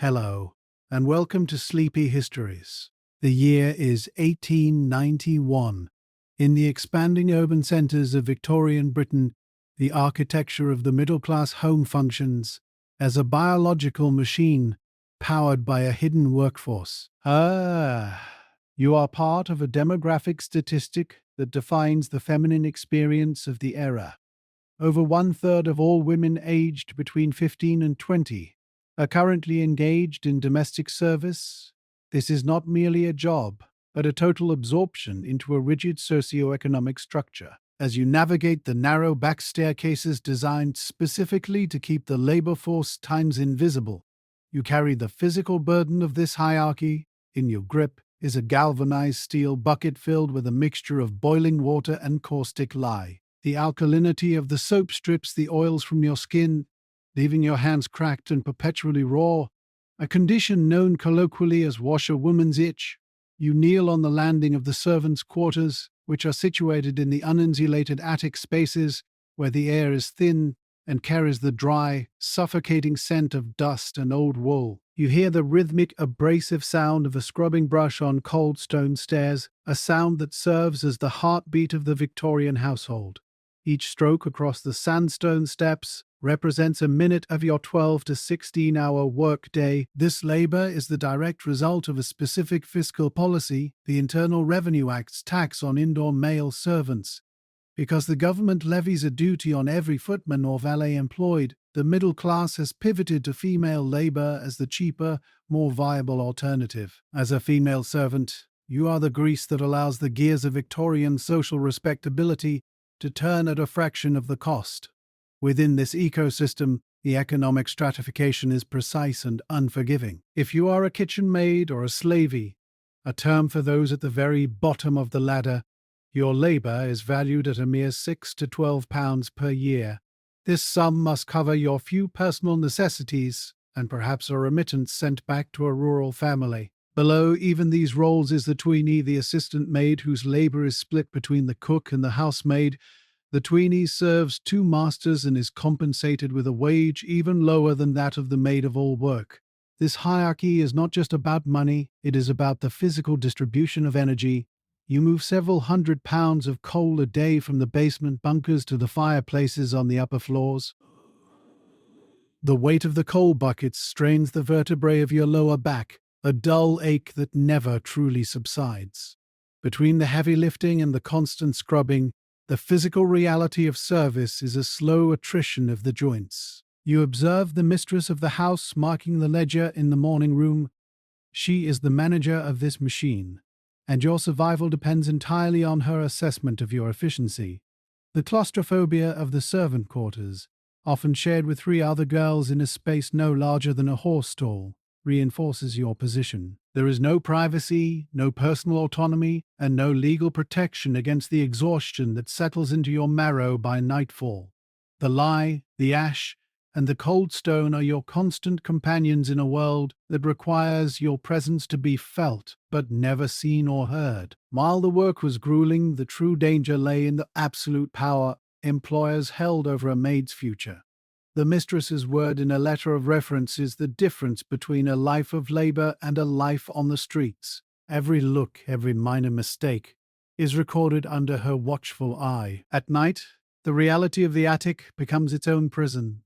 Hello, and welcome to Sleepy Histories. The year is 1891. In the expanding urban centres of Victorian Britain, the architecture of the middle-class home functions as a biological machine powered by a hidden workforce. You are part of a demographic statistic that defines the feminine experience of the era. Over one-third of all women aged between 15 and 20 are currently engaged in domestic service. This is not merely a job, but a total absorption into a rigid socio-economic structure. As you navigate the narrow back staircases designed specifically to keep the labor force times invisible, you carry the physical burden of this hierarchy. In your grip is a galvanized steel bucket filled with a mixture of boiling water and caustic lye. The alkalinity of the soap strips the oils from your skin, leaving your hands cracked and perpetually raw, a condition known colloquially as washerwoman's itch. You kneel on the landing of the servants' quarters, which are situated in the uninsulated attic spaces where the air is thin and carries the dry, suffocating scent of dust and old wool. You hear the rhythmic, abrasive sound of a scrubbing brush on cold stone stairs, a sound that serves as the heartbeat of the Victorian household. Each stroke across the sandstone steps represents a minute of your 12 to 16-hour workday. This labor is the direct result of a specific fiscal policy, the Internal Revenue Act's tax on indoor male servants. Because the government levies a duty on every footman or valet employed, the middle class has pivoted to female labor as the cheaper, more viable alternative. As a female servant, you are the grease that allows the gears of Victorian social respectability to turn at a fraction of the cost. Within this ecosystem, the economic stratification is precise and unforgiving. If you are a kitchen maid or a slavey, a term for those at the very bottom of the ladder, your labor is valued at a mere £6 to £12 per year. This sum must cover your few personal necessities and perhaps a remittance sent back to a rural family. Below even these roles is the tweenie, the assistant maid, whose labor is split between the cook and the housemaid. The tweenie serves two masters and is compensated with a wage even lower than that of the maid of all work. This hierarchy is not just about money, it is about the physical distribution of energy. You move several hundred pounds of coal a day from the basement bunkers to the fireplaces on the upper floors. The weight of the coal buckets strains the vertebrae of your lower back, a dull ache that never truly subsides. Between the heavy lifting and the constant scrubbing, the physical reality of service is a slow attrition of the joints. You observe the mistress of the house marking the ledger in the morning room. She is the manager of this machine, and your survival depends entirely on her assessment of your efficiency. The claustrophobia of the servant quarters, often shared with 3 other girls in a space no larger than a horse stall, reinforces your position. There is no privacy, no personal autonomy, and no legal protection against the exhaustion that settles into your marrow by nightfall. The lye, the ash, and the cold stone are your constant companions in a world that requires your presence to be felt, but never seen or heard. While the work was grueling, the true danger lay in the absolute power employers held over a maid's future. The mistress's word in a letter of reference is the difference between a life of labor and a life on the streets. Every look, every minor mistake, is recorded under her watchful eye. At night, the reality of the attic becomes its own prison.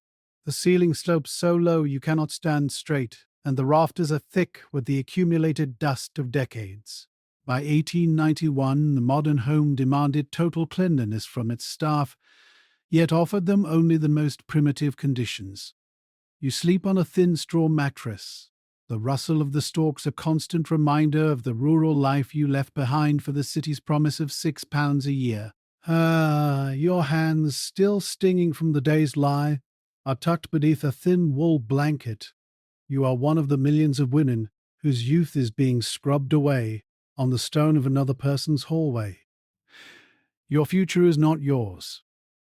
The ceiling slopes so low you cannot stand straight, and the rafters are thick with the accumulated dust of decades. By 1891, the modern home demanded total cleanliness from its staff, yet offered them only the most primitive conditions. You sleep on a thin straw mattress. The rustle of the stalks a constant reminder of the rural life you left behind for the city's promise of £6 a year. Your hands, still stinging from the day's lie, are tucked beneath a thin wool blanket. You are one of the millions of women whose youth is being scrubbed away on the stone of another person's hallway. Your future is not yours.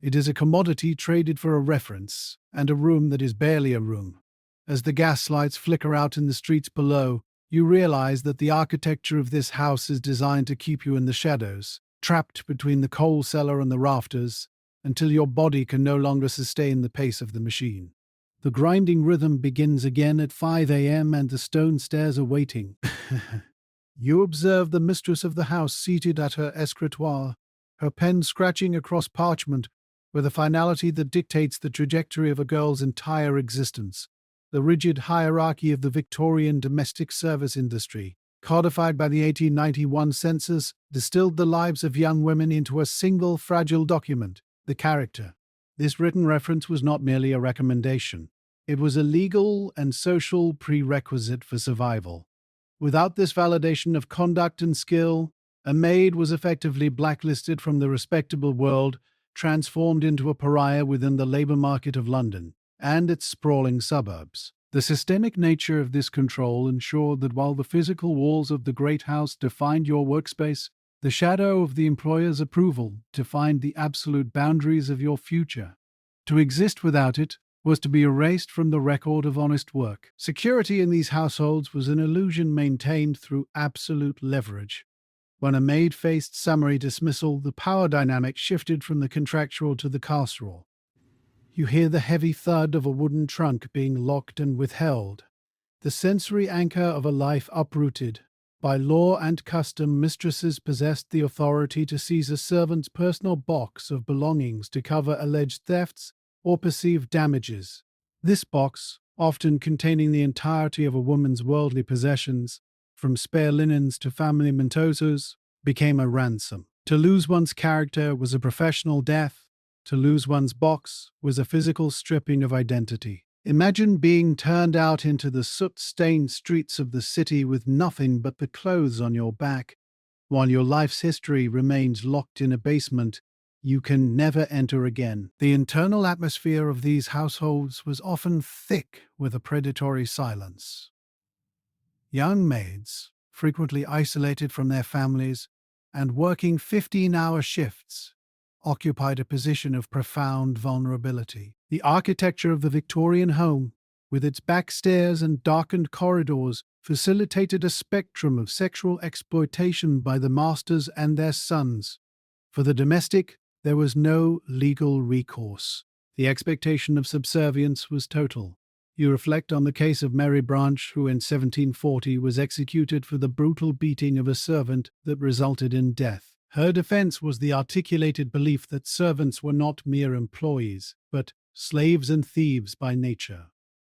It is a commodity traded for a reference, and a room that is barely a room. As the gas lights flicker out in the streets below, you realize that the architecture of this house is designed to keep you in the shadows, trapped between the coal cellar and the rafters, until your body can no longer sustain the pace of the machine. The grinding rhythm begins again at 5 a.m. and the stone stairs are waiting. You observe the mistress of the house seated at her escritoire, her pen scratching across parchment with a finality that dictates the trajectory of a girl's entire existence. The rigid hierarchy of the Victorian domestic service industry, codified by the 1891 census, distilled the lives of young women into a single fragile document, the character. This written reference was not merely a recommendation. It was a legal and social prerequisite for survival. Without this validation of conduct and skill, a maid was effectively blacklisted from the respectable world, transformed into a pariah within the labour market of London and its sprawling suburbs. The systemic nature of this control ensured that while the physical walls of the great house defined your workspace, the shadow of the employer's approval defined the absolute boundaries of your future. To exist without it was to be erased from the record of honest work. Security in these households was an illusion maintained through absolute leverage. When a maid faced summary dismissal, the power dynamic shifted from the contractual to the carceral. You hear the heavy thud of a wooden trunk being locked and withheld, the sensory anchor of a life uprooted. By law and custom, mistresses possessed the authority to seize a servant's personal box of belongings to cover alleged thefts or perceived damages. This box, often containing the entirety of a woman's worldly possessions, from spare linens to family mementos, became a ransom. To lose one's character was a professional death. To lose one's box was a physical stripping of identity. Imagine being turned out into the soot-stained streets of the city with nothing but the clothes on your back, while your life's history remains locked in a basement you can never enter again. The internal atmosphere of these households was often thick with a predatory silence. Young maids, frequently isolated from their families and working 15-hour shifts, occupied a position of profound vulnerability. The architecture of the Victorian home, with its back stairs and darkened corridors, facilitated a spectrum of sexual exploitation by the masters and their sons. For the domestic, there was no legal recourse. The expectation of subservience was total. You reflect on the case of Mary Branch, who in 1740 was executed for the brutal beating of a servant that resulted in death. Her defense was the articulated belief that servants were not mere employees, but slaves and thieves by nature.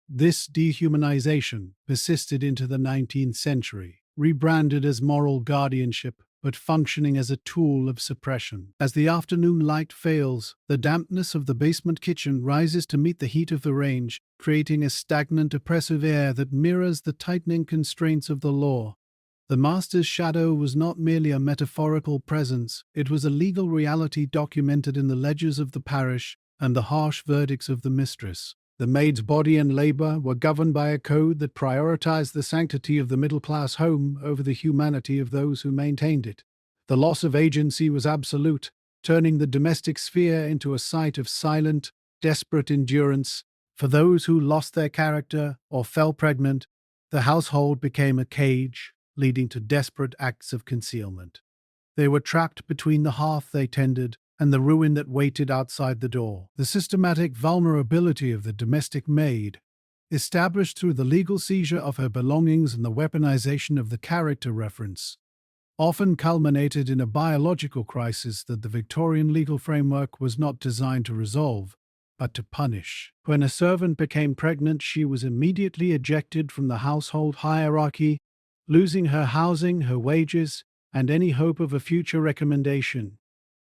This dehumanization persisted into the 19th century, rebranded as moral guardianship, but functioning as a tool of suppression. As the afternoon light fails, the dampness of the basement kitchen rises to meet the heat of the range, creating a stagnant, oppressive air that mirrors the tightening constraints of the law. The master's shadow was not merely a metaphorical presence, it was a legal reality documented in the ledgers of the parish and the harsh verdicts of the mistress. The maid's body and labor were governed by a code that prioritized the sanctity of the middle-class home over the humanity of those who maintained it. The loss of agency was absolute, turning the domestic sphere into a site of silent, desperate endurance. For those who lost their character or fell pregnant, the household became a cage, leading to desperate acts of concealment. They were trapped between the hearth they tended and the ruin that waited outside the door. The systematic vulnerability of the domestic maid, established through the legal seizure of her belongings and the weaponization of the character reference, often culminated in a biological crisis that the Victorian legal framework was not designed to resolve, but to punish. When a servant became pregnant, she was immediately ejected from the household hierarchy, losing her housing, her wages, and any hope of a future recommendation.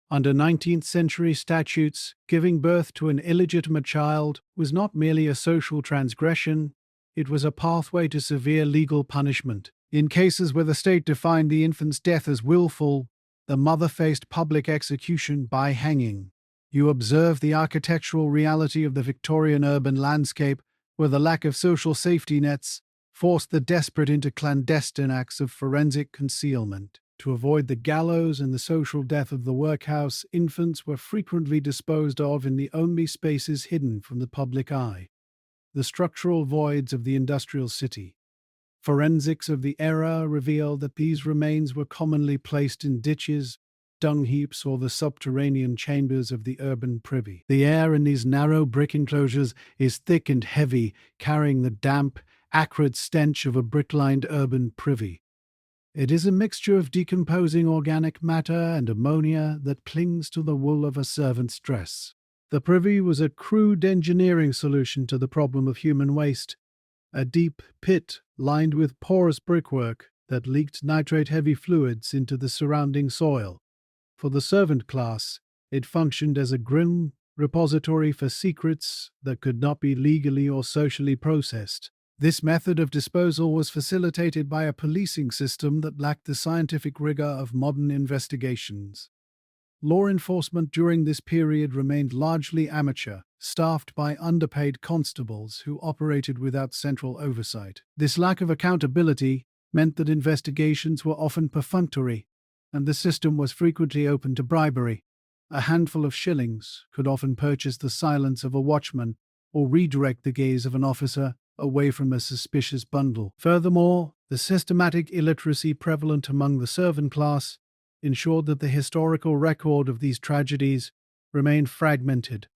Under 19th century statutes, giving birth to an illegitimate child was not merely a social transgression, it was a pathway to severe legal punishment. In cases where the state defined the infant's death as willful, the mother faced public execution by hanging. You observe the architectural reality of the Victorian urban landscape, where the lack of social safety nets forced the desperate into clandestine acts of forensic concealment. To avoid the gallows and the social death of the workhouse, infants were frequently disposed of in the only spaces hidden from the public eye, the structural voids of the industrial city. Forensics of the era revealed that these remains were commonly placed in ditches, dung heaps, or the subterranean chambers of the urban privy. The air in these narrow brick enclosures is thick and heavy, carrying the damp, acrid stench of a brick-lined urban privy. It is a mixture of decomposing organic matter and ammonia that clings to the wool of a servant's dress. The privy was a crude engineering solution to the problem of human waste, a deep pit lined with porous brickwork that leaked nitrate-heavy fluids into the surrounding soil. For the servant class, it functioned as a grim repository for secrets that could not be legally or socially processed. This method of disposal was facilitated by a policing system that lacked the scientific rigor of modern investigations. Law enforcement during this period remained largely amateur, staffed by underpaid constables who operated without central oversight. This lack of accountability meant that investigations were often perfunctory, and the system was frequently open to bribery. A handful of shillings could often purchase the silence of a watchman or redirect the gaze of an officer away from a suspicious bundle. Furthermore, the systematic illiteracy prevalent among the servant class ensured that the historical record of these tragedies remained fragmented.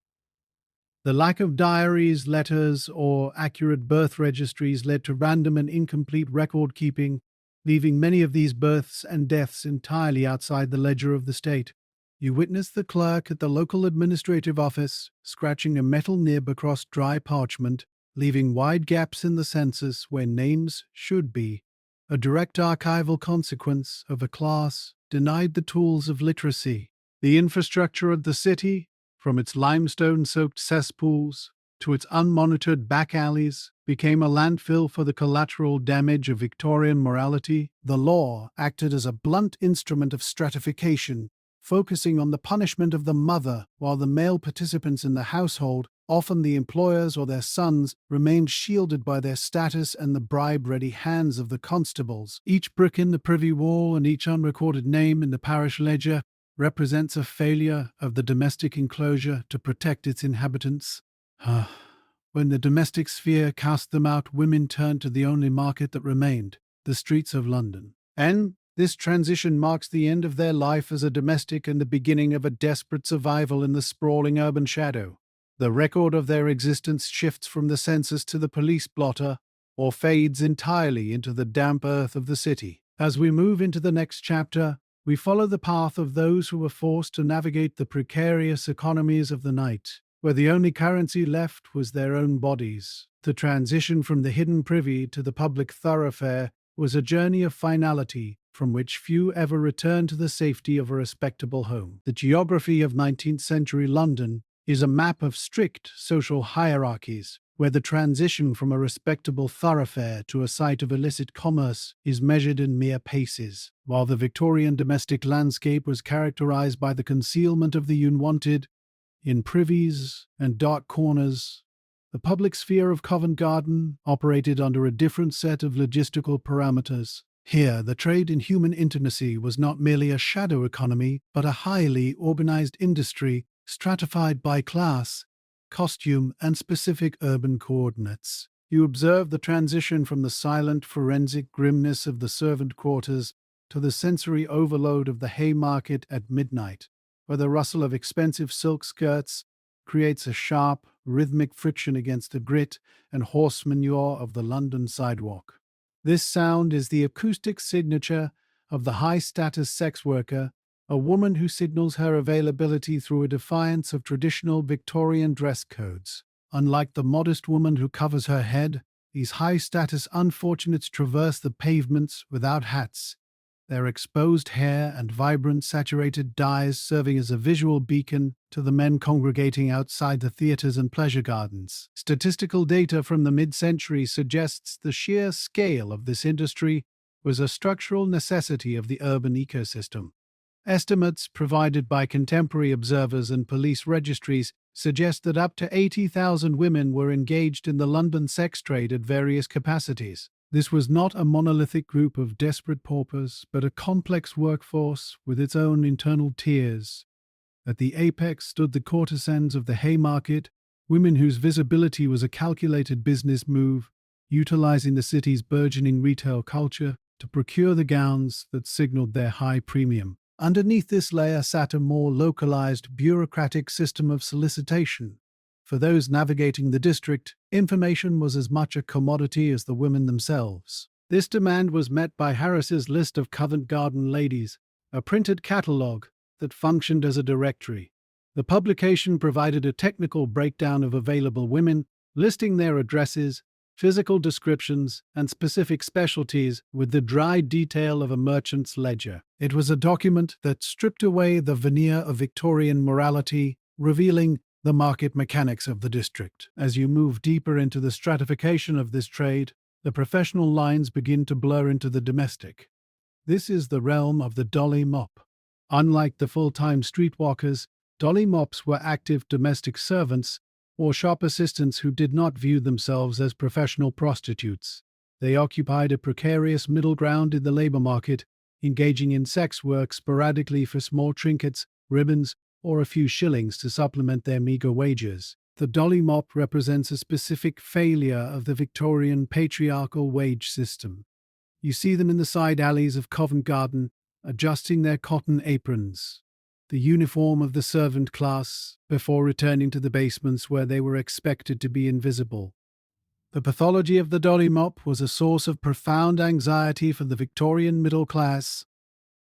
The lack of diaries, letters, or accurate birth registries led to random and incomplete record keeping, leaving many of these births and deaths entirely outside the ledger of the state. You witnessed the clerk at the local administrative office scratching a metal nib across dry parchment, leaving wide gaps in the census where names should be, a direct archival consequence of a class denied the tools of literacy. The infrastructure of the city, from its limestone-soaked cesspools to its unmonitored back alleys, became a landfill for the collateral damage of Victorian morality. The law acted as a blunt instrument of stratification, focusing on the punishment of the mother, while the male participants in the household, often the employers or their sons, remained shielded by their status and the bribe-ready hands of the constables. Each brick in the privy wall and each unrecorded name in the parish ledger represents a failure of the domestic enclosure to protect its inhabitants. When the domestic sphere cast them out, women turned to the only market that remained, the streets of London. And this transition marks the end of their life as a domestic and the beginning of a desperate survival in the sprawling urban shadow. The record of their existence shifts from the census to the police blotter, or fades entirely into the damp earth of the city. As we move into the next chapter, we follow the path of those who were forced to navigate the precarious economies of the night, where the only currency left was their own bodies. The transition from the hidden privy to the public thoroughfare was a journey of finality from which few ever returned to the safety of a respectable home. The geography of 19th century London is a map of strict social hierarchies, where the transition from a respectable thoroughfare to a site of illicit commerce is measured in mere paces. While the Victorian domestic landscape was characterized by the concealment of the unwanted in privies and dark corners, the public sphere of Covent Garden operated under a different set of logistical parameters. Here, the trade in human intimacy was not merely a shadow economy, but a highly organized industry stratified by class, costume, and specific urban coordinates. You observe the transition from the silent, forensic grimness of the servant quarters to the sensory overload of the Haymarket at midnight, where the rustle of expensive silk skirts creates a sharp, rhythmic friction against the grit and horse manure of the London sidewalk. This sound is the acoustic signature of the high-status sex worker, a woman who signals her availability through a defiance of traditional Victorian dress codes. Unlike the modest woman who covers her head, these high-status unfortunates traverse the pavements without hats, their exposed hair and vibrant saturated dyes serving as a visual beacon to the men congregating outside the theatres and pleasure gardens. Statistical data from the mid-century suggests the sheer scale of this industry was a structural necessity of the urban ecosystem. Estimates provided by contemporary observers and police registries suggest that up to 80,000 women were engaged in the London sex trade at various capacities. This was not a monolithic group of desperate paupers, but a complex workforce with its own internal tiers. At the apex stood the courtesans of the Haymarket, women whose visibility was a calculated business move, utilizing the city's burgeoning retail culture to procure the gowns that signaled their high premium. Underneath this layer sat a more localized bureaucratic system of solicitation. For those navigating the district, information was as much a commodity as the women themselves. This demand was met by Harris's list of Covent Garden ladies, a printed catalogue that functioned as a directory. The publication provided a technical breakdown of available women, listing their addresses, physical descriptions, and specific specialties with the dry detail of a merchant's ledger. It was a document that stripped away the veneer of Victorian morality, revealing the market mechanics of the district. As you move deeper into the stratification of this trade, the professional lines begin to blur into the domestic. This is the realm of the dolly mop. Unlike the full-time streetwalkers, dolly mops were active domestic servants or shop assistants who did not view themselves as professional prostitutes. They occupied a precarious middle ground in the labor market, engaging in sex work sporadically for small trinkets, ribbons, or a few shillings to supplement their meager wages. The dolly mop represents a specific failure of the Victorian patriarchal wage system. You see them in the side alleys of Covent Garden, adjusting their cotton aprons, the uniform of the servant class, before returning to the basements where they were expected to be invisible. The pathology of the dolly mop was a source of profound anxiety for the Victorian middle class,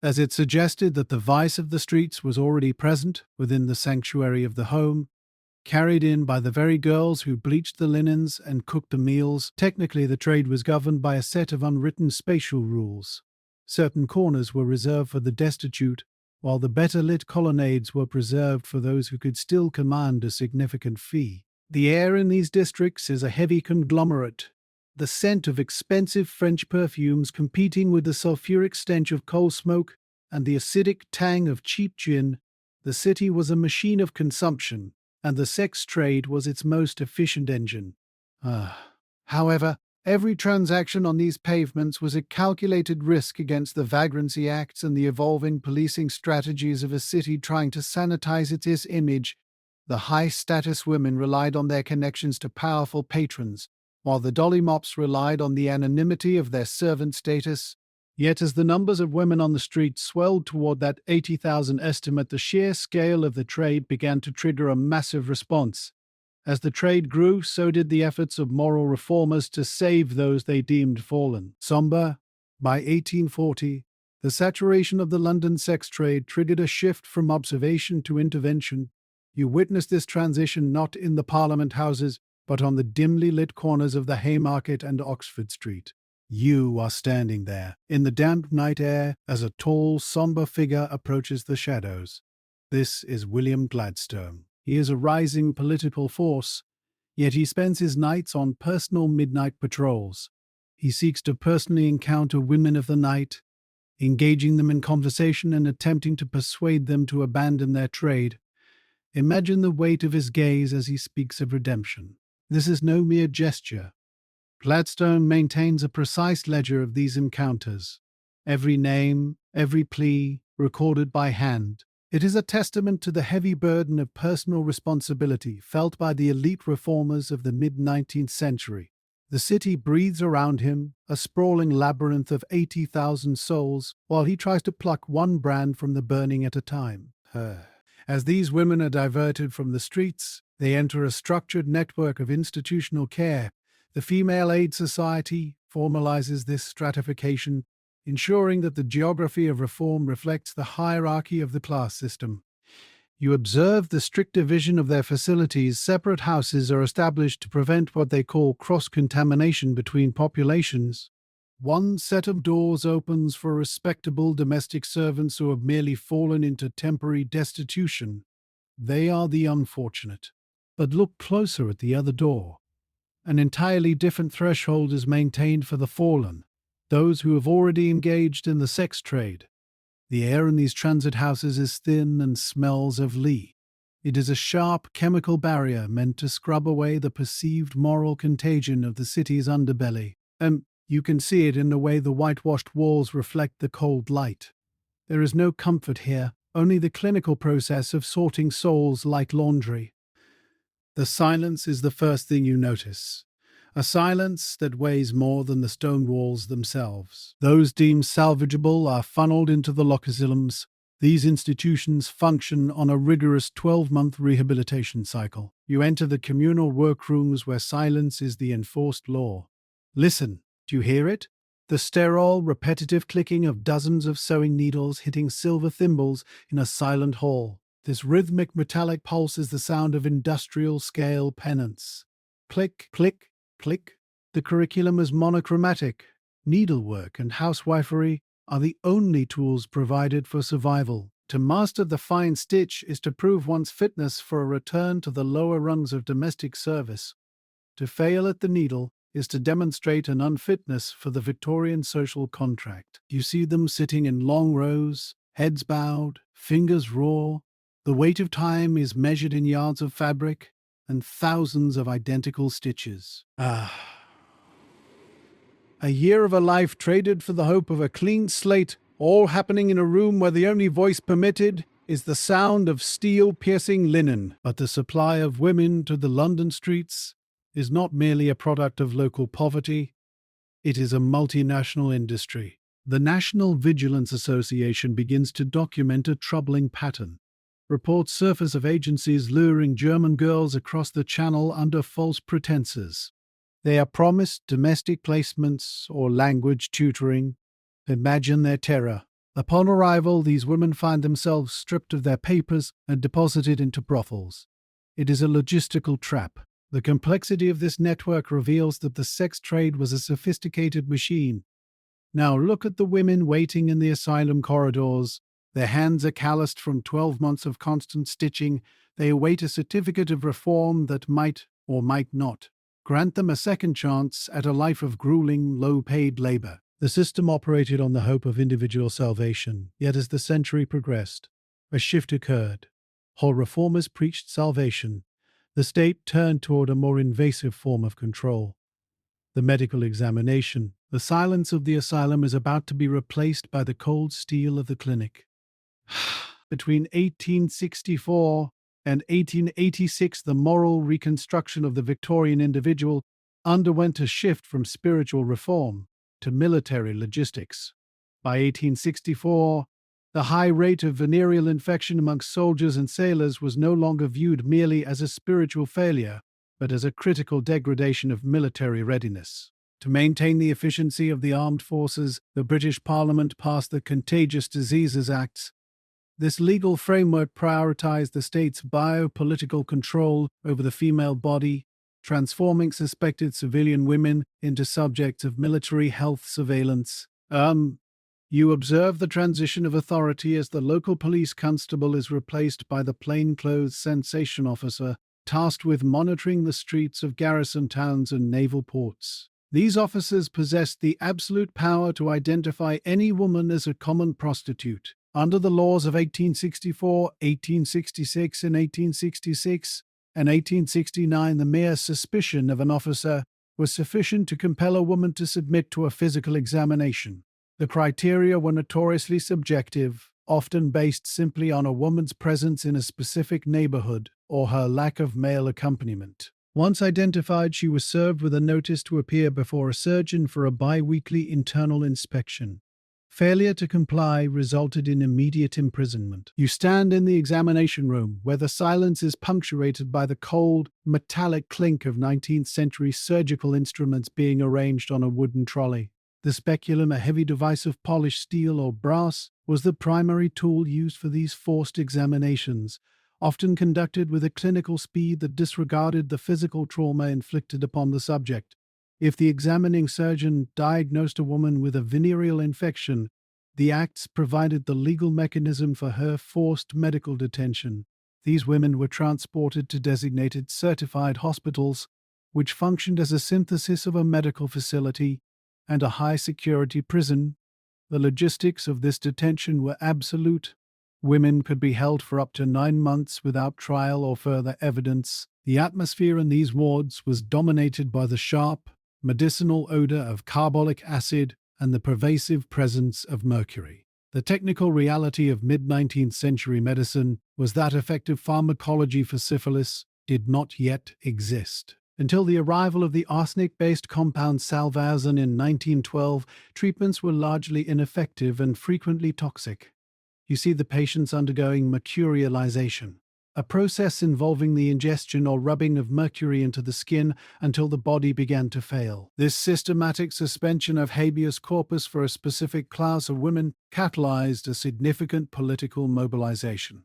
as it suggested that the vice of the streets was already present within the sanctuary of the home, carried in by the very girls who bleached the linens and cooked the meals. Technically, the trade was governed by a set of unwritten spatial rules. Certain corners were reserved for the destitute, while the better-lit colonnades were preserved for those who could still command a significant fee. The air in these districts is a heavy conglomerate, the scent of expensive French perfumes competing with the sulfuric stench of coal smoke and the acidic tang of cheap gin. The city was a machine of consumption, and the sex trade was its most efficient engine. However, every transaction on these pavements was a calculated risk against the vagrancy acts and the evolving policing strategies of a city trying to sanitize its image. The high-status women relied on their connections to powerful patrons, while the dolly mops relied on the anonymity of their servant status. Yet as the numbers of women on the streets swelled toward that 80,000 estimate, the sheer scale of the trade began to trigger a massive response. As the trade grew, so did the efforts of moral reformers to save those they deemed fallen. Somber, by 1840, the saturation of the London sex trade triggered a shift from observation to intervention. You witnessed this transition not in the Parliament Houses, but on the dimly lit corners of the Haymarket and Oxford Street. You are standing there, in the damp night air, as a tall, somber figure approaches the shadows. This is William Gladstone. He is a rising political force, yet he spends his nights on personal midnight patrols. He seeks to personally encounter women of the night, engaging them in conversation and attempting to persuade them to abandon their trade. Imagine the weight of his gaze as he speaks of redemption. This is no mere gesture. Gladstone maintains a precise ledger of these encounters, every name, every plea, recorded by hand. It is a testament to the heavy burden of personal responsibility felt by the elite reformers of the mid-19th century. The city breathes around him, a sprawling labyrinth of 80,000 souls, while he tries to pluck one brand from the burning at a time. As these women are diverted from the streets, they enter a structured network of institutional care. The Female Aid Society formalizes this stratification, ensuring that the geography of reform reflects the hierarchy of the class system. You observe the strict division of their facilities. Separate houses are established to prevent what they call cross-contamination between populations. One set of doors opens for respectable domestic servants who have merely fallen into temporary destitution. They are the unfortunate. But look closer at the other door. An entirely different threshold is maintained for the fallen, those who have already engaged in the sex trade. The air in these transit houses is thin and smells of Lee. It is a sharp chemical barrier meant to scrub away the perceived moral contagion of the city's underbelly. You can see it in the way the whitewashed walls reflect the cold light. There is no comfort here, only the clinical process of sorting souls like laundry. The silence is the first thing you notice. A silence that weighs more than the stone walls themselves. Those deemed salvageable are funneled into the locker asylums, These institutions function on a rigorous 12-month rehabilitation cycle. You enter the communal workrooms where silence is the enforced law. Listen, do you hear it? The sterile, repetitive clicking of dozens of sewing needles hitting silver thimbles in a silent hall. This rhythmic metallic pulse is the sound of industrial-scale penance. Click, click, click. The curriculum is monochromatic. Needlework and housewifery are the only tools provided for survival. To master the fine stitch is to prove one's fitness for a return to the lower rungs of domestic service. To fail at the needle is to demonstrate an unfitness for the Victorian social contract. You see them sitting in long rows, heads bowed, fingers raw. The weight of time is measured in yards of fabric and thousands of identical stitches. A year of a life traded for the hope of a clean slate, all happening in a room where the only voice permitted is the sound of steel-piercing linen. But the supply of women to the London streets is not merely a product of local poverty, it is a multinational industry. The National Vigilance Association begins to document a troubling pattern. Reports surface of agencies luring German girls across the Channel under false pretenses. They are promised domestic placements or language tutoring. Imagine their terror. Upon arrival, these women find themselves stripped of their papers and deposited into brothels. It is a logistical trap. The complexity of this network reveals that the sex trade was a sophisticated machine. Now look at the women waiting in the asylum corridors. Their hands are calloused from 12 months of constant stitching. They await a certificate of reform that might or might not grant them a second chance at a life of grueling, low-paid labor. The system operated on the hope of individual salvation, yet as the century progressed, a shift occurred. While reformers preached salvation, the state turned toward a more invasive form of control. The medical examination. The silence of the asylum is about to be replaced by the cold steel of the clinic. Between 1864 and 1886, the moral reconstruction of the Victorian individual underwent a shift from spiritual reform to military logistics. By 1864, the high rate of venereal infection amongst soldiers and sailors was no longer viewed merely as a spiritual failure, but as a critical degradation of military readiness. To maintain the efficiency of the armed forces, the British Parliament passed the Contagious Diseases Acts. This legal framework prioritized the state's biopolitical control over the female body, transforming suspected civilian women into subjects of military health surveillance. You observe the transition of authority as the local police constable is replaced by the plainclothes sensation officer, tasked with monitoring the streets of garrison towns and naval ports. These officers possessed the absolute power to identify any woman as a common prostitute. Under the laws of 1864, 1866, and 1866, and 1869, the mere suspicion of an officer was sufficient to compel a woman to submit to a physical examination. The criteria were notoriously subjective, often based simply on a woman's presence in a specific neighborhood or her lack of male accompaniment. Once identified, she was served with a notice to appear before a surgeon for a bi-weekly internal inspection. Failure to comply resulted in immediate imprisonment. You stand in the examination room, where the silence is punctuated by the cold, metallic clink of 19th-century surgical instruments being arranged on a wooden trolley. The speculum, a heavy device of polished steel or brass, was the primary tool used for these forced examinations, often conducted with a clinical speed that disregarded the physical trauma inflicted upon the subject. If the examining surgeon diagnosed a woman with a venereal infection, the acts provided the legal mechanism for her forced medical detention. These women were transported to designated certified hospitals, which functioned as a synthesis of a medical facility and a high-security prison. The logistics of this detention were absolute. Women could be held for up to 9 months without trial or further evidence. The atmosphere in these wards was dominated by the sharp, medicinal odor of carbolic acid and the pervasive presence of mercury. The technical reality of mid-19th century medicine was that effective pharmacology for syphilis did not yet exist. Until the arrival of the arsenic-based compound salvarsan in 1912, treatments were largely ineffective and frequently toxic. you see the patients undergoing mercurialization, a process involving the ingestion or rubbing of mercury into the skin until the body began to fail. This systematic suspension of habeas corpus for a specific class of women catalyzed a significant political mobilization.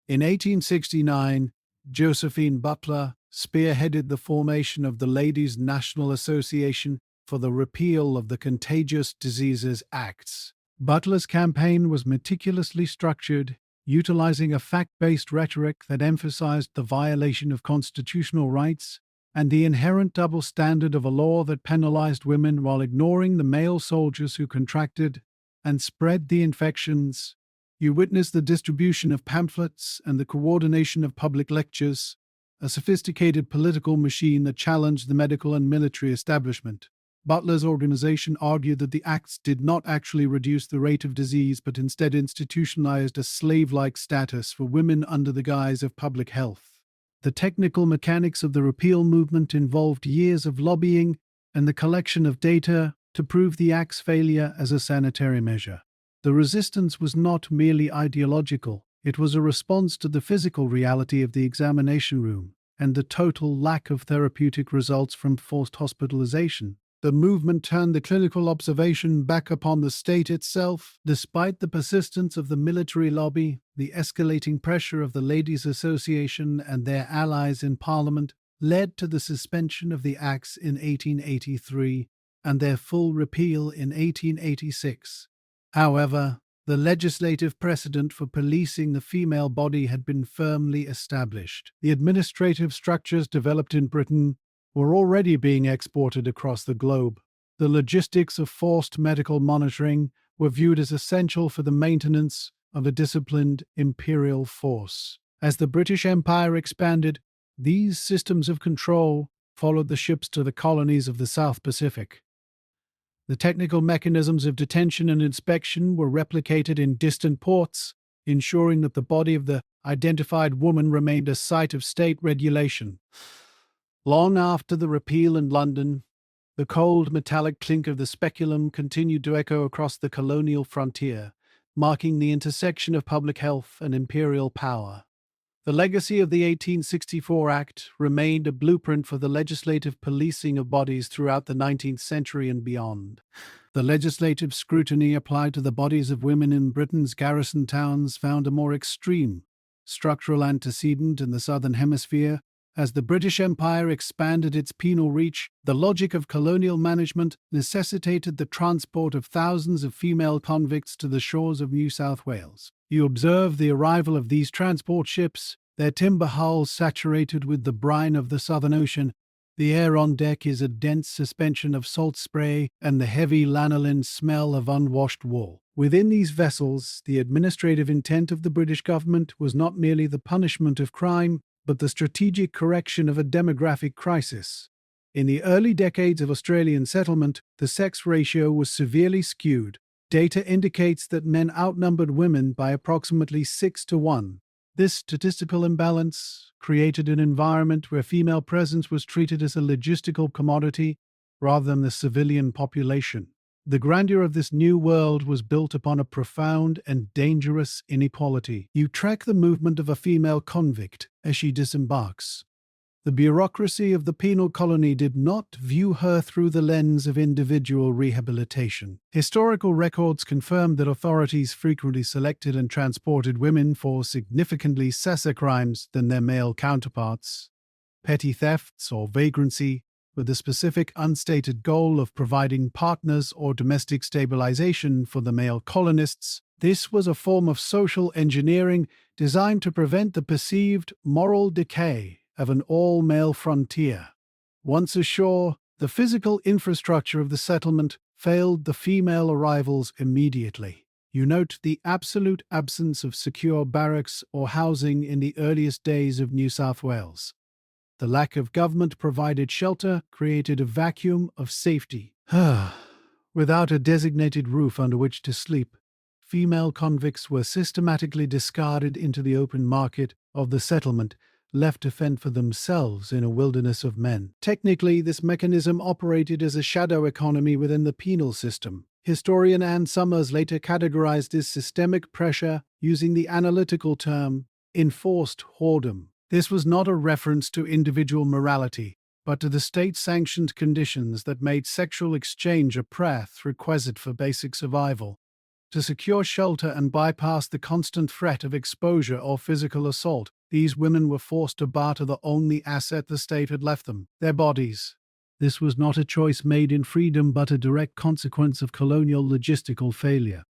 In 1869, Josephine Butler spearheaded the formation of the Ladies' National Association for the Repeal of the Contagious Diseases Acts. Butler's campaign was meticulously structured, utilizing a fact-based rhetoric that emphasized the violation of constitutional rights and the inherent double standard of a law that penalized women while ignoring the male soldiers who contracted and spread the infections. You witnessed the distribution of pamphlets and the coordination of public lectures, a sophisticated political machine that challenged the medical and military establishment. Butler's organization argued that the acts did not actually reduce the rate of disease but instead institutionalized a slave-like status for women under the guise of public health. The technical mechanics of the repeal movement involved years of lobbying and the collection of data to prove the act's failure as a sanitary measure. The resistance was not merely ideological, it was a response to the physical reality of the examination room and the total lack of therapeutic results from forced hospitalization. The movement turned the clinical observation back upon the state itself. Despite the persistence of the military lobby, the escalating pressure of the Ladies' Association and their allies in Parliament led to the suspension of the acts in 1883 and their full repeal in 1886. However, the legislative precedent for policing the female body had been firmly established. The administrative structures developed in Britain were already being exported across the globe. The logistics of forced medical monitoring were viewed as essential for the maintenance of a disciplined imperial force. As the British Empire expanded, these systems of control followed the ships to the colonies of the South Pacific. The technical mechanisms of detention and inspection were replicated in distant ports, ensuring that the body of the identified woman remained a site of state regulation. Long after the repeal in London, the cold metallic clink of the speculum continued to echo across the colonial frontier, marking the intersection of public health and imperial power. The legacy of the 1864 Act remained a blueprint for the legislative policing of bodies throughout the 19th century and beyond. The legislative scrutiny applied to the bodies of women in Britain's garrison towns found a more extreme structural antecedent in the Southern Hemisphere. As the British Empire expanded its penal reach, the logic of colonial management necessitated the transport of thousands of female convicts to the shores of New South Wales. You observe the arrival of these transport ships, their timber hulls saturated with the brine of the Southern Ocean. The air on deck is a dense suspension of salt spray and the heavy lanolin smell of unwashed wool. Within these vessels, the administrative intent of the British government was not merely the punishment of crime, but the strategic correction of a demographic crisis. In the early decades of Australian settlement, the sex ratio was severely skewed. Data indicates that men outnumbered women by approximately 6-1. This statistical imbalance created an environment where female presence was treated as a logistical commodity rather than the civilian population. The grandeur of this new world was built upon a profound and dangerous inequality. You track the movement of a female convict as she disembarks. The bureaucracy of the penal colony did not view her through the lens of individual rehabilitation. Historical records confirm that authorities frequently selected and transported women for significantly lesser crimes than their male counterparts, petty thefts or vagrancy, with the specific unstated goal of providing partners or domestic stabilization for the male colonists. This was a form of social engineering designed to prevent the perceived moral decay of an all-male frontier. Once ashore, the physical infrastructure of the settlement failed the female arrivals immediately. You note the absolute absence of secure barracks or housing in the earliest days of New South Wales. The lack of government-provided shelter created a vacuum of safety. Without a designated roof under which to sleep, female convicts were systematically discarded into the open market of the settlement, left to fend for themselves in a wilderness of men. Technically, this mechanism operated as a shadow economy within the penal system. Historian Anne Summers later categorized this systemic pressure using the analytical term enforced whoredom. This was not a reference to individual morality, but to the state-sanctioned conditions that made sexual exchange a prerequisite for basic survival. To secure shelter and bypass the constant threat of exposure or physical assault, these women were forced to barter the only asset the state had left them, their bodies. This was not a choice made in freedom but a direct consequence of colonial logistical failure.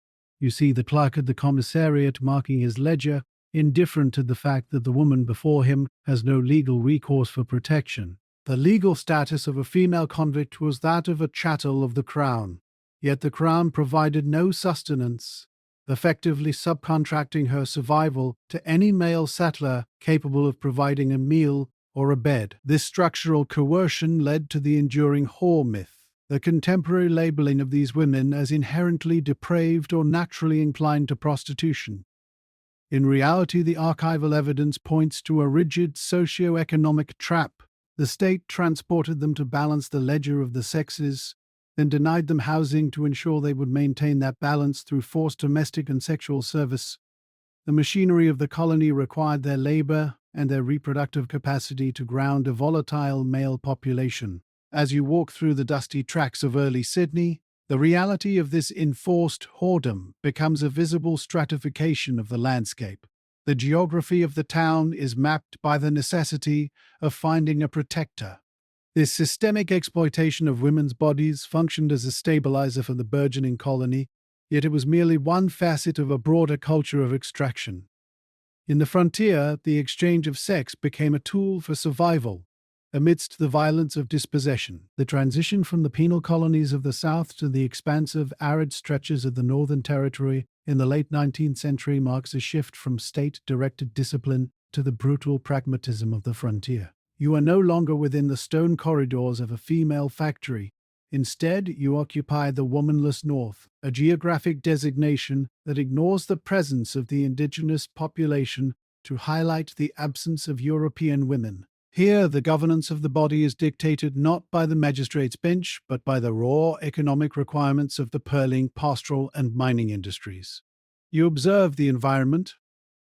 You see the clerk at the commissariat marking his ledger, indifferent to the fact that the woman before him has no legal recourse for protection. The legal status of a female convict was that of a chattel of the Crown, yet the Crown provided no sustenance, effectively subcontracting her survival to any male settler capable of providing a meal or a bed. This structural coercion led to the enduring whore myth, the contemporary labeling of these women as inherently depraved or naturally inclined to prostitution. In reality, the archival evidence points to a rigid socio-economic trap. The state transported them to balance the ledger of the sexes, then denied them housing to ensure they would maintain that balance through forced domestic and sexual service. The machinery of the colony required their labor and their reproductive capacity to ground a volatile male population. As you walk through the dusty tracks of early Sydney, the reality of this enforced whoredom becomes a visible stratification of the landscape. The geography of the town is mapped by the necessity of finding a protector. This systemic exploitation of women's bodies functioned as a stabilizer for the burgeoning colony, yet it was merely one facet of a broader culture of extraction. In the frontier, the exchange of sex became a tool for survival amidst the violence of dispossession. The transition from the penal colonies of the South to the expansive, arid stretches of the Northern Territory in the late 19th century marks a shift from state-directed discipline to the brutal pragmatism of the frontier. You are no longer within the stone corridors of a female factory. Instead, you occupy the womanless North, a geographic designation that ignores the presence of the indigenous population to highlight the absence of European women. Here, the governance of the body is dictated not by the magistrate's bench, but by the raw economic requirements of the pearling, pastoral, and mining industries. You observe the environment,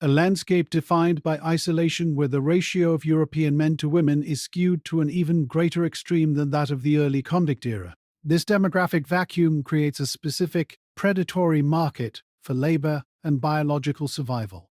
a landscape defined by isolation where the ratio of European men to women is skewed to an even greater extreme than that of the early convict era. This demographic vacuum creates a specific predatory market for labor and biological survival.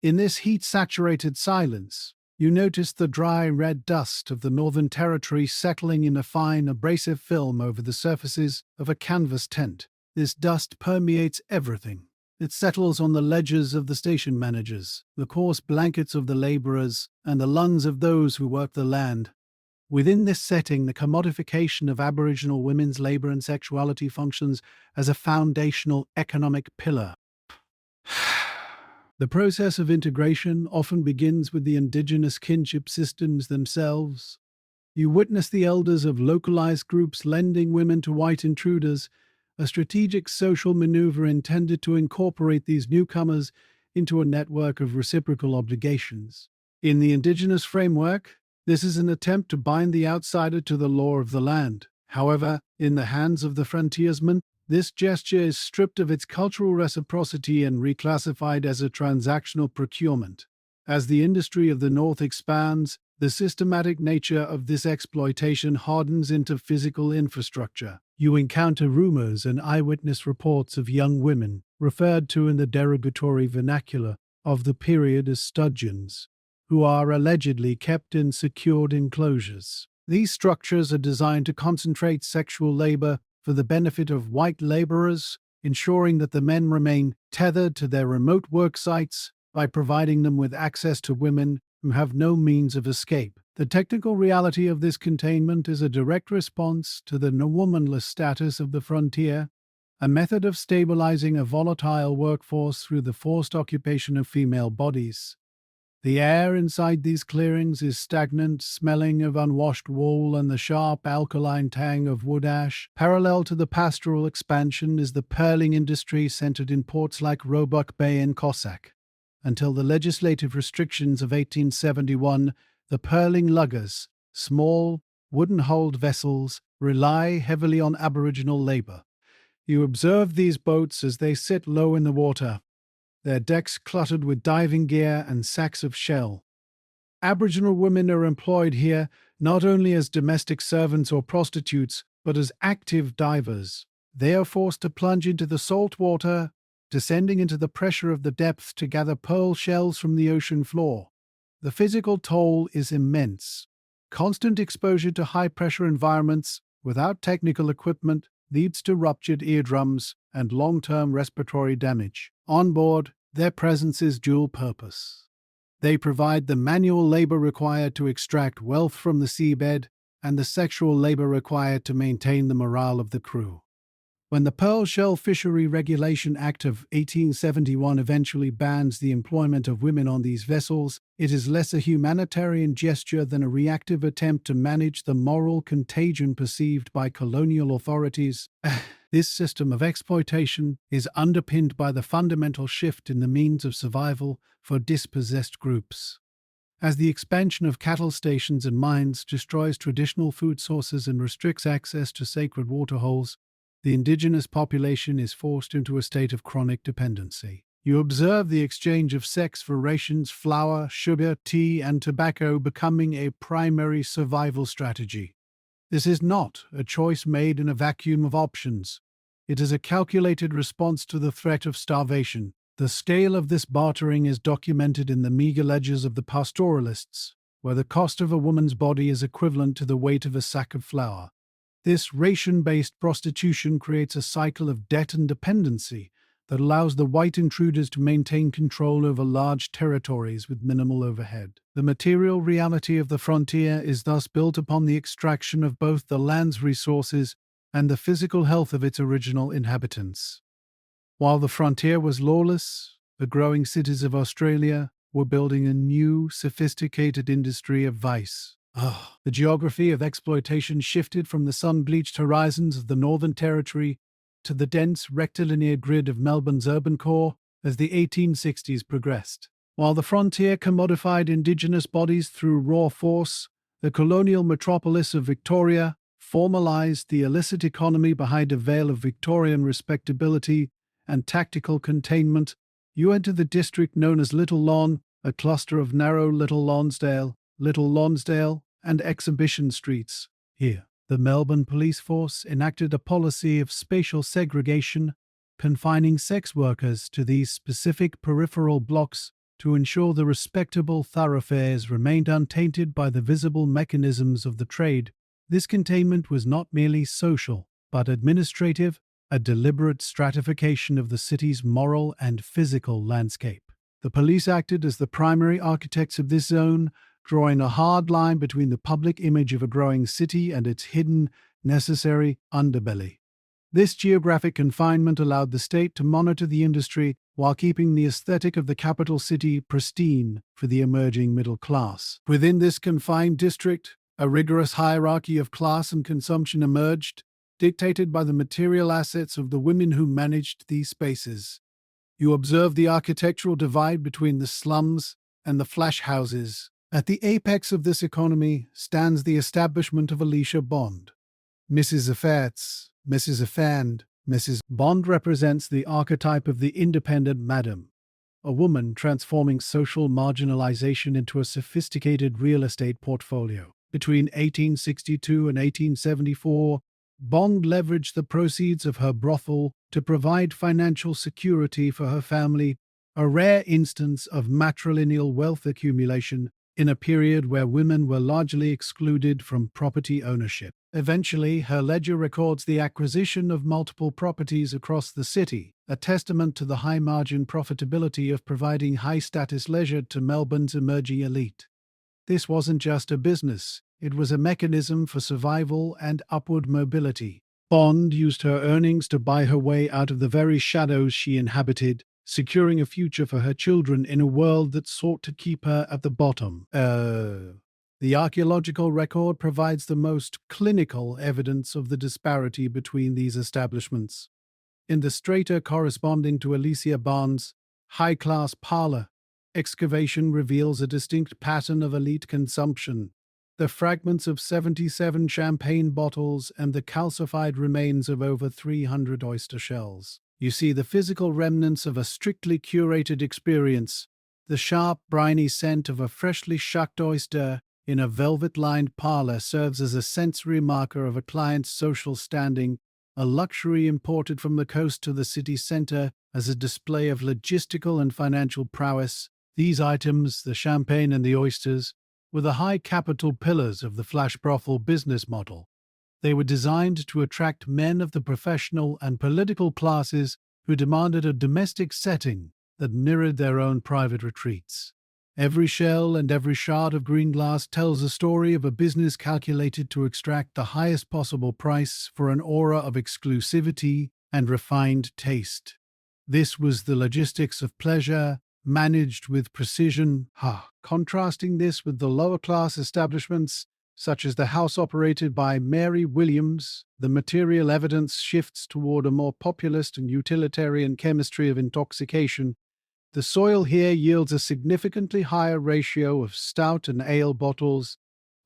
In this heat-saturated silence, you notice the dry red dust of the Northern Territory settling in a fine abrasive film over the surfaces of a canvas tent. This dust permeates everything. It settles on the ledgers of the station managers, the coarse blankets of the labourers, and the lungs of those who work the land. Within this setting, the commodification of Aboriginal women's labour and sexuality functions as a foundational economic pillar. The process of integration often begins with the indigenous kinship systems themselves. You witness the elders of localized groups lending women to white intruders, a strategic social maneuver intended to incorporate these newcomers into a network of reciprocal obligations. In the indigenous framework, this is an attempt to bind the outsider to the law of the land. However, in the hands of the frontiersman, this gesture is stripped of its cultural reciprocity and reclassified as a transactional procurement. As the industry of the North expands, the systematic nature of this exploitation hardens into physical infrastructure. You encounter rumors and eyewitness reports of young women, referred to in the derogatory vernacular of the period as studgeons, who are allegedly kept in secured enclosures. These structures are designed to concentrate sexual labor for the benefit of white laborers, ensuring that the men remain tethered to their remote work sites by providing them with access to women who have no means of escape. The technical reality of this containment is a direct response to the womanless status of the frontier, a method of stabilizing a volatile workforce through the forced occupation of female bodies. The air inside these clearings is stagnant, smelling of unwashed wool and the sharp alkaline tang of wood ash. Parallel to the pastoral expansion is the pearling industry centered in ports like Roebuck Bay and Cossack. Until the legislative restrictions of 1871, the pearling luggers, small, wooden-hulled vessels, rely heavily on Aboriginal labor. You observe these boats as they sit low in the water, their decks cluttered with diving gear and sacks of shell. Aboriginal women are employed here not only as domestic servants or prostitutes, but as active divers. They are forced to plunge into the salt water, descending into the pressure of the depth to gather pearl shells from the ocean floor. The physical toll is immense. Constant exposure to high-pressure environments without technical equipment leads to ruptured eardrums and long-term respiratory damage. On board, their presence is dual-purpose. They provide the manual labor required to extract wealth from the seabed and the sexual labor required to maintain the morale of the crew. When the Pearl Shell Fishery Regulation Act of 1871 eventually bans the employment of women on these vessels, it is less a humanitarian gesture than a reactive attempt to manage the moral contagion perceived by colonial authorities. This system of exploitation is underpinned by the fundamental shift in the means of survival for dispossessed groups. As the expansion of cattle stations and mines destroys traditional food sources and restricts access to sacred waterholes, the indigenous population is forced into a state of chronic dependency. You observe the exchange of sex for rations, flour, sugar, tea, and tobacco becoming a primary survival strategy. This is not a choice made in a vacuum of options. It is a calculated response to the threat of starvation. The scale of this bartering is documented in the meager ledgers of the pastoralists, where the cost of a woman's body is equivalent to the weight of a sack of flour. This ration-based prostitution creates a cycle of debt and dependency that allows the white intruders to maintain control over large territories with minimal overhead. The material reality of the frontier is thus built upon the extraction of both the land's resources and the physical health of its original inhabitants. While the frontier was lawless, the growing cities of Australia were building a new, sophisticated industry of vice. The geography of exploitation shifted from the sun-bleached horizons of the Northern Territory to the dense rectilinear grid of Melbourne's urban core as the 1860s progressed. While the frontier commodified indigenous bodies through raw force, the colonial metropolis of Victoria formalized the illicit economy behind a veil of Victorian respectability and tactical containment. You enter the district known as Little Lon, a cluster of narrow Little Lonsdale, and Exhibition Streets. Here, the Melbourne police force enacted a policy of spatial segregation, confining sex workers to these specific peripheral blocks to ensure the respectable thoroughfares remained untainted by the visible mechanisms of the trade. This containment was not merely social, but administrative, a deliberate stratification of the city's moral and physical landscape. The police acted as the primary architects of this zone, drawing a hard line between the public image of a growing city and its hidden, necessary underbelly. This geographic confinement allowed the state to monitor the industry while keeping the aesthetic of the capital city pristine for the emerging middle class. Within this confined district, a rigorous hierarchy of class and consumption emerged, dictated by the material assets of the women who managed these spaces. You observe the architectural divide between the slums and the flash houses. At the apex of this economy stands the establishment of Alicia Bond. Mrs. Efforts, Mrs. Effand, Mrs. Bond represents the archetype of the independent madam, a woman transforming social marginalization into a sophisticated real estate portfolio. Between 1862 and 1874, Bond leveraged the proceeds of her brothel to provide financial security for her family, a rare instance of matrilineal wealth accumulation in a period where women were largely excluded from property ownership. Eventually, her ledger records the acquisition of multiple properties across the city, a testament to the high-margin profitability of providing high-status leisure to Melbourne's emerging elite. This wasn't just a business, it was a mechanism for survival and upward mobility. Bond used her earnings to buy her way out of the very shadows she inhabited, securing a future for her children in a world that sought to keep her at the bottom. The archaeological record provides the most clinical evidence of the disparity between these establishments. In the strata corresponding to Alicia Bond's high-class parlor, excavation reveals a distinct pattern of elite consumption. the fragments of 77 champagne bottles, and the calcified remains of over 300 oyster shells. You see the physical remnants of a strictly curated experience, the sharp, briny scent of a freshly shucked oyster in a velvet-lined parlor serves as a sensory marker of a client's social standing, a luxury imported from the coast to the city center as a display of logistical and financial prowess. These items, the champagne and the oysters, were the high capital pillars of the flash brothel business model. They were designed to attract men of the professional and political classes who demanded a domestic setting that mirrored their own private retreats. Every shell and every shard of green glass tells a story of a business calculated to extract the highest possible price for an aura of exclusivity and refined taste. This was the logistics of pleasure, managed with precision. Contrasting this with the lower class establishments, such as the house operated by Mary Williams, the material evidence shifts toward a more populist and utilitarian chemistry of intoxication. The soil here yields a significantly higher ratio of stout and ale bottles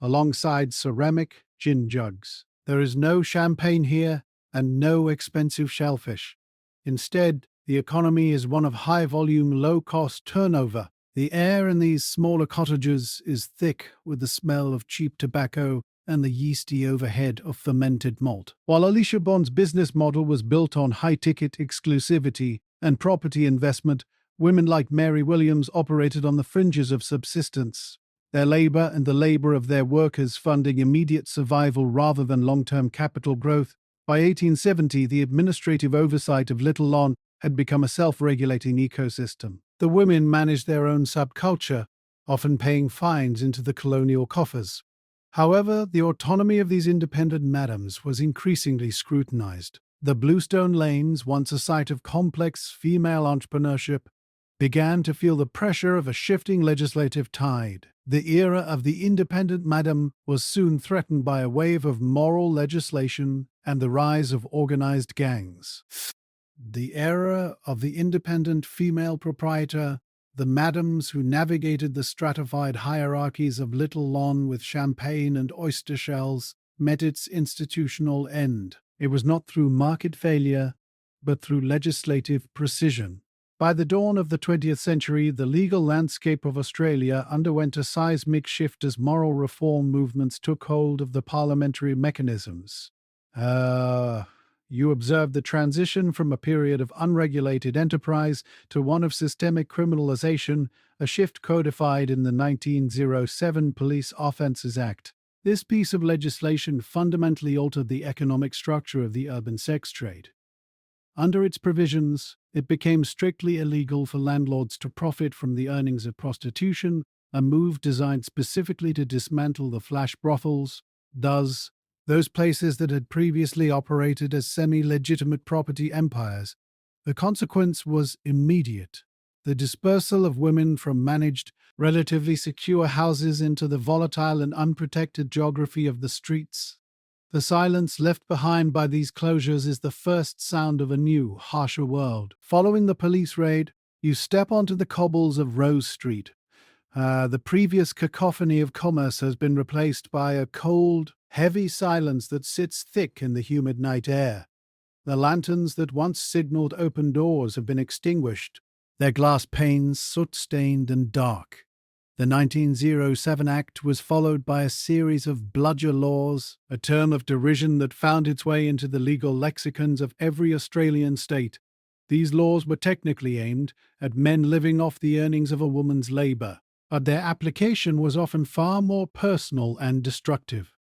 alongside ceramic gin jugs. There is no champagne here and no expensive shellfish. Instead, the economy is one of high-volume, low-cost turnover. The air in these smaller cottages is thick with the smell of cheap tobacco and the yeasty overhead of fermented malt. While Alicia Bond's business model was built on high-ticket exclusivity and property investment, women like Mary Williams operated on the fringes of subsistence, their labor and the labor of their workers funding immediate survival rather than long-term capital growth. By 1870, the administrative oversight of Little Lon had become a self-regulating ecosystem. The women managed their own subculture, often paying fines into the colonial coffers. However, the autonomy of these independent madams was increasingly scrutinized. The Bluestone Lanes, once a site of complex female entrepreneurship, began to feel the pressure of a shifting legislative tide. The era of the independent madam was soon threatened by a wave of moral legislation and the rise of organized gangs. The era of the independent female proprietor, the madams who navigated the stratified hierarchies of Little Lon with champagne and oyster shells, met its institutional end. It was not through market failure, but through legislative precision. By the dawn of the 20th century, the legal landscape of Australia underwent a seismic shift as moral reform movements took hold of the parliamentary mechanisms. You observed the transition from a period of unregulated enterprise to one of systemic criminalization, a shift codified in the 1907 Police Offences Act. This piece of legislation fundamentally altered the economic structure of the urban sex trade. Under its provisions, it became strictly illegal for landlords to profit from the earnings of prostitution, a move designed specifically to dismantle the flash brothels. Thus, those places that had previously operated as semi-legitimate property empires. The consequence was immediate: the dispersal of women from managed, relatively secure houses into the volatile and unprotected geography of the streets. The silence left behind by these closures is the first sound of a new, harsher world. Following the police raid, you step onto the cobbles of Rose Street. The previous cacophony of commerce has been replaced by a cold, heavy silence that sits thick in the humid night air. The lanterns that once signaled open doors have been extinguished, their glass panes soot-stained and dark. The 1907 Act was followed by a series of bludger laws, a term of derision that found its way into the legal lexicons of every Australian state. These laws were technically aimed at men living off the earnings of a woman's labour, but their application was often far more personal and destructive.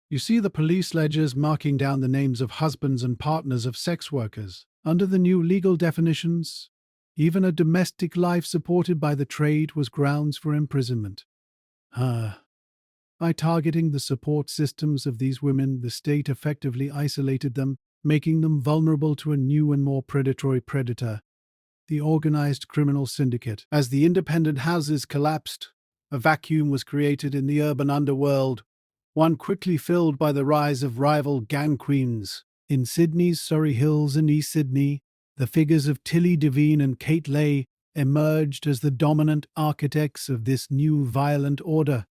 You see the police ledgers marking down the names of husbands and partners of sex workers. Under the new legal definitions, even a domestic life supported by the trade was grounds for imprisonment. By targeting the support systems of these women, the state effectively isolated them, making them vulnerable to a new and more predatory predator, the organized criminal syndicate. As the independent houses collapsed, a vacuum was created in the urban underworld, one quickly filled by the rise of rival gang queens. In Sydney's Surrey Hills and East Sydney, the figures of Tilly Devine and Kate Leigh emerged as the dominant architects of this new violent order.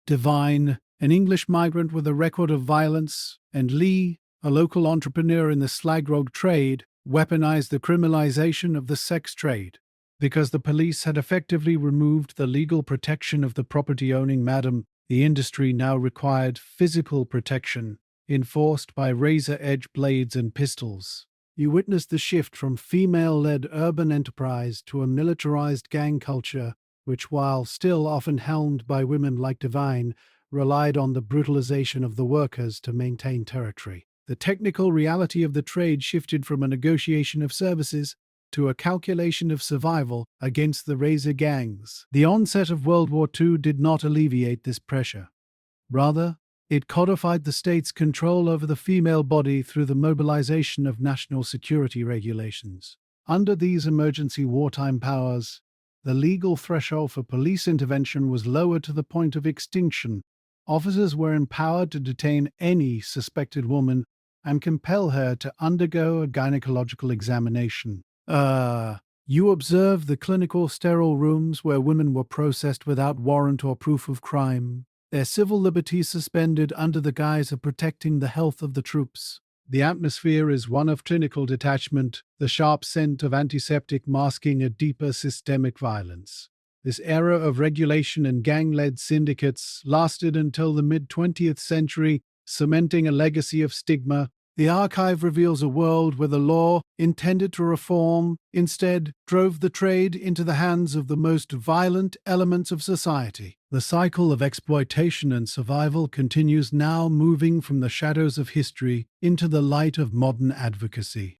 Devine, an English migrant with a record of violence, and Lee, a local entrepreneur in the slagrog trade, weaponized the criminalization of the sex trade. Because the police had effectively removed the legal protection of the property-owning madam, the industry now required physical protection, enforced by razor-edge blades and pistols. You witnessed the shift from female-led urban enterprise to a militarized gang culture, which, while still often helmed by women like Devine, relied on the brutalization of the workers to maintain territory. The technical reality of the trade shifted from a negotiation of services to a calculation of survival against the razor gangs. The onset of World War II did not alleviate this pressure. Rather, it codified the state's control over the female body through the mobilization of national security regulations. Under these emergency wartime powers, the legal threshold for police intervention was lowered to the point of extinction. Officers were empowered to detain any suspected woman and compel her to undergo a gynecological examination. You observed the clinical sterile rooms where women were processed without warrant or proof of crime, their civil liberties suspended under the guise of protecting the health of the troops. The atmosphere is one of clinical detachment, the sharp scent of antiseptic masking a deeper systemic violence. This era of regulation and gang-led syndicates lasted until the mid-20th century, cementing a legacy of stigma. The archive reveals a world where the law, intended to reform, instead drove the trade into the hands of the most violent elements of society. The cycle of exploitation and survival continues now, moving from the shadows of history into the light of modern advocacy.